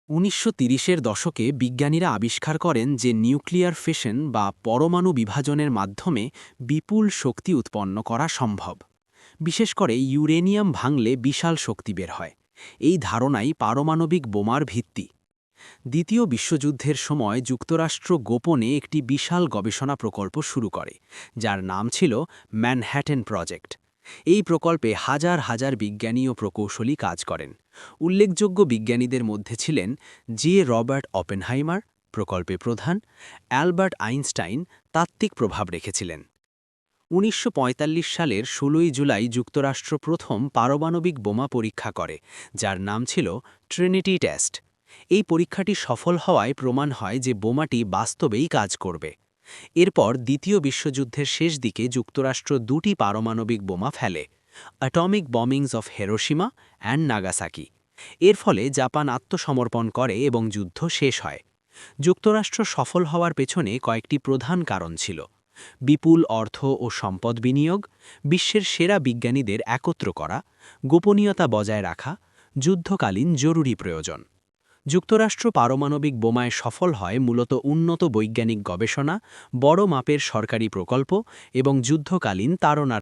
১৯৩০-এর দশকে বিজ্ঞানীরা আবিষ্কার করেন যে নিউক্লিয়ার ফিশন বা পরমাণু বিভাজনের মাধ্যমে বিপুল শক্তি উৎপন্ন করা সম্ভব। বিশেষ করে ইউরেনিয়াম ভাঙলে বিশাল শক্তি বের হয়। এই ধারণাই পারমাণবিক বোমার ভিত্তি। দ্বিতীয় বিশ্বযুদ্ধের সময় যুক্তরাষ্ট্র গোপনে একটি বিশাল গবেষণা প্রকল্প শুরু করে, যার নাম ছিল ম্যানহ্যাটেন প্রজেক্ট। এই প্রকল্পে হাজার হাজার বিজ্ঞানী ও প্রকৌশলী কাজ করেন। উল্লেখযোগ্য বিজ্ঞানীদের মধ্যে ছিলেন রবার্ট অপেনহাইমার, প্রকল্পে প্রধান; অ্যালবার্ট আইনস্টাইন তাত্ত্বিক প্রভাব রেখেছিলেন। ১৯৪৫ সালের ১৬ জুলাই যুক্তরাষ্ট্র প্রথম পারমাণবিক বোমা পরীক্ষা করে, যার নাম ছিল ট্রিনিটি টেস্ট। এই পরীক্ষাটি সফল হওয়ায় প্রমাণ হয় যে বোমাটি বাস্তবেই কাজ করবে। এরপর দ্বিতীয় বিশ্বযুদ্ধের শেষ দিকে যুক্তরাষ্ট্র দুটি পারমাণবিক বোমা ফেলে, atomic bombings of Hiroshima and Nagasaki. এর ফলে জাপান আত্মসমর্পণ করে এবং যুদ্ধ শেষ হয়। যুক্তরাষ্ট্র সফল হওয়ার পেছনে কয়েকটি প্রধান কারণ ছিল: বিপুল অর্থ ও সম্পদ বিনিয়োগ, বিশ্বের সেরা বিজ্ঞানীদের একত্র করা, গোপনীয়তা বজায় রাখা, যুদ্ধকালীন জরুরি প্রয়োজন। যুক্তরাষ্ট্র পারমাণবিক বোমায় সফল হয় মূলত উন্নত বৈজ্ঞানিক গবেষণা, বড় মাপের সরকারি প্রকল্প এবং যুদ্ধকালীন তাড়নার